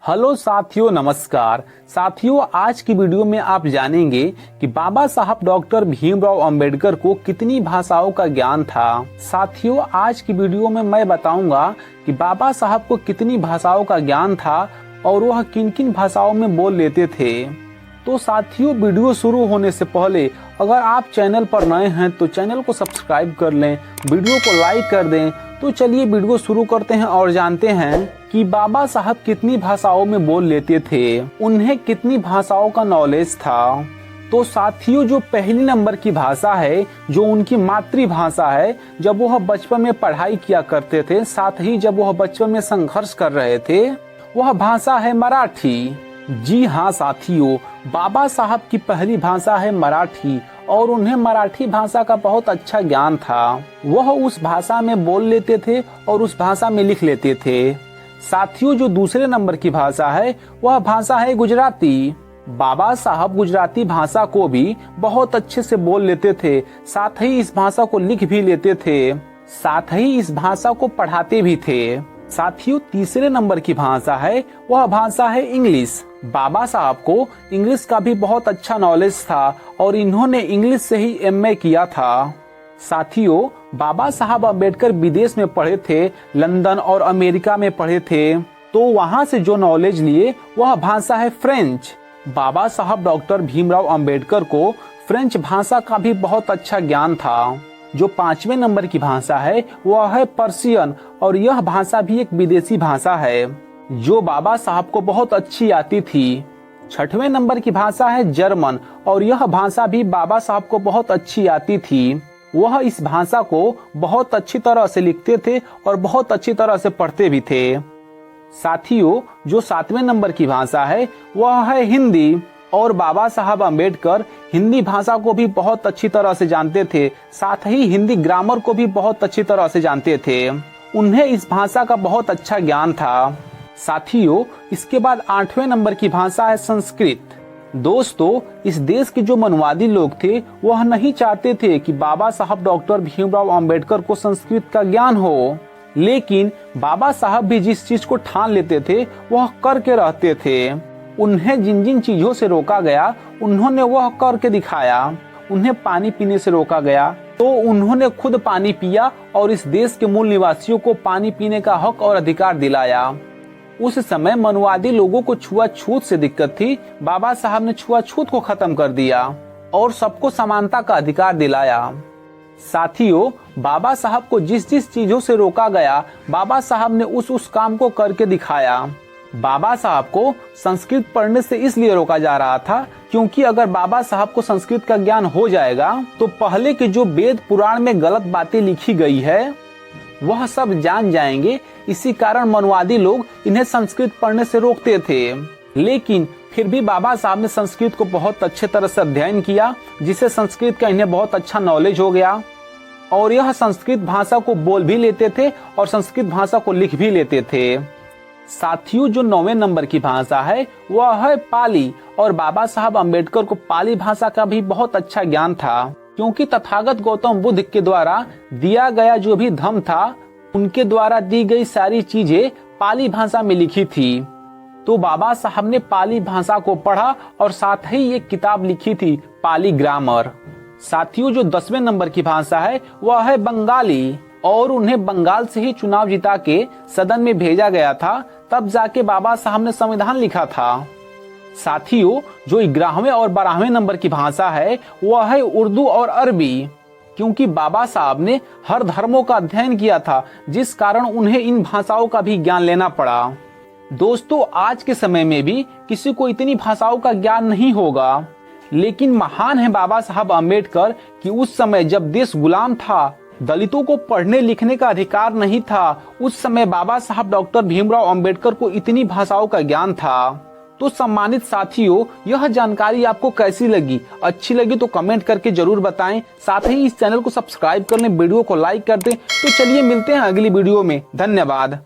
Hello साथियों, नमस्कार साथियों। आज की वीडियो में आप जानेंगे कि बाबा साहब डॉक्टर भीमराव अंबेडकर को कितनी भाषाओं का ज्ञान था। साथियों, आज की वीडियो में मैं बताऊंगा कि बाबा साहब को कितनी भाषाओं का ज्ञान था और वह किन किन भाषाओं में बोल लेते थे। तो साथियों, वीडियो शुरू होने से पहले अगर आप चैनल पर नए हैं तो चैनल को सब्सक्राइब कर लें, वीडियो को लाइक कर दें। तो चलिए वीडियो शुरू करते हैं और जानते हैं कि बाबा साहब कितनी भाषाओं में बोल लेते थे, उन्हें कितनी भाषाओं का नॉलेज था। तो साथियों, जो पहली नंबर की भाषा है, जो उनकी मातृभाषा है, जब वह बचपन में पढ़ाई किया करते थे, साथ ही जब वह बचपन में संघर्ष कर रहे थे, वह भाषा है मराठी। जी हाँ साथियों, बाबा साहब की पहली भाषा है मराठी और उन्हें मराठी भाषा का बहुत अच्छा ज्ञान था। वह उस भाषा में बोल लेते थे और उस भाषा में लिख लेते थे। साथियों, जो दूसरे नंबर की भाषा है वह भाषा है गुजराती। बाबा साहब गुजराती भाषा को भी बहुत अच्छे से बोल लेते थे, साथ ही इस भाषा को लिख भी लेते थे, साथ ही इस भाषा को पढ़ाते भी थे। साथियों, तीसरे नंबर की भाषा है वह भाषा है इंग्लिश। बाबा साहब को इंग्लिश का भी बहुत अच्छा नॉलेज था और इन्होंने इंग्लिश से ही एमए किया था। साथियों, बाबा साहब अम्बेडकर विदेश में पढ़े थे, लंदन और अमेरिका में पढ़े थे, तो वहां से जो नॉलेज लिए वह भाषा है फ्रेंच। बाबा साहब डॉक्टर भीमराव अंबेडकर को फ्रेंच भाषा का भी बहुत अच्छा ज्ञान था। जो पांचवें नंबर की भाषा है वह है पर्शियन और यह भाषा भी एक विदेशी भाषा है जो बाबा साहब को बहुत अच्छी आती थी। छठवें नंबर की भाषा है जर्मन और यह भाषा भी बाबा साहब को बहुत अच्छी आती थी। वह इस भाषा को बहुत अच्छी तरह से लिखते थे और बहुत अच्छी तरह से पढ़ते भी थे। साथियों, जो सातवें नंबर की भाषा है वह है हिंदी और बाबा साहब अम्बेडकर हिंदी भाषा को भी बहुत अच्छी तरह से जानते थे, साथ ही हिंदी ग्रामर को भी बहुत अच्छी तरह से जानते थे। उन्हें इस भाषा का बहुत अच्छा ज्ञान था। साथियों, इसके बाद आठवें नंबर की भाषा है संस्कृत। दोस्तों, इस देश के जो मनवादी लोग थे वह नहीं चाहते थे कि बाबा साहब डॉक्टर भीमराव अंबेडकर को संस्कृत का ज्ञान हो, लेकिन बाबा साहब भी जिस चीज को ठान लेते थे वह करके रहते थे। उन्हें जिन जिन चीजों से रोका गया उन्होंने वह करके दिखाया। उन्हें पानी पीने से रोका गया तो उन्होंने खुद पानी पिया और इस देश के मूल निवासियों को पानी पीने का हक और अधिकार दिलाया। उस समय मनवादी लोगों को छुआछूत से दिक्कत थी, बाबा साहब ने छुआछूत को खत्म कर दिया और सबको समानता का अधिकार दिलाया। साथियों, बाबा साहब को जिस जिस चीजों से रोका गया बाबा साहब ने उस काम को करके दिखाया। बाबा साहब को संस्कृत पढ़ने से इसलिए रोका जा रहा था क्योंकि अगर बाबा साहब को संस्कृत का ज्ञान हो जाएगा तो पहले के जो वेद पुराण में गलत बातें लिखी गई है वह सब जान जाएंगे। इसी कारण मनवादी लोग इन्हें संस्कृत पढ़ने से रोकते थे, लेकिन फिर भी बाबा साहब ने संस्कृत को बहुत अच्छे तरह से अध्ययन किया, जिससे संस्कृत का इन्हें बहुत अच्छा नॉलेज हो गया और यह संस्कृत भाषा को बोल भी लेते थे और संस्कृत भाषा को लिख भी लेते थे। साथियों, जो 9वें नंबर की भाषा है वह है पाली और बाबा साहब अम्बेडकर को पाली भाषा का भी बहुत अच्छा ज्ञान था, क्योंकि तथागत गौतम बुद्ध के द्वारा दिया गया जो भी धम्म था उनके द्वारा दी गई सारी चीजें पाली भाषा में लिखी थी। तो बाबा साहब ने पाली भाषा को पढ़ा और साथ ही एक किताब लिखी थी, पाली ग्रामर। साथियों, जो 10वें नंबर की भाषा है वह है बंगाली और उन्हें बंगाल से ही चुनाव जिता के सदन में भेजा गया था, तब जाके बाबा साहब ने संविधान लिखा था। साथियों, जो 11वें और 12वें नंबर की भाषा है वह है उर्दू और अरबी, क्योंकि बाबा साहब ने हर धर्मों का अध्ययन किया था, जिस कारण उन्हें इन भाषाओं का भी ज्ञान लेना पड़ा। दोस्तों, आज के समय में भी किसी को इतनी भाषाओं का ज्ञान नहीं होगा, लेकिन महान है बाबा साहब अम्बेडकर कि उस समय जब देश गुलाम था, दलितों को पढ़ने लिखने का अधिकार नहीं था, उस समय बाबा साहब डॉक्टर भीमराव अंबेडकर को इतनी भाषाओं का ज्ञान था। तो सम्मानित साथियों, यह जानकारी आपको कैसी लगी? अच्छी लगी तो कमेंट करके जरूर बताएं, साथ ही इस चैनल को सब्सक्राइब कर लें, वीडियो को लाइक कर दें। तो चलिए मिलते हैं अगली वीडियो में। धन्यवाद।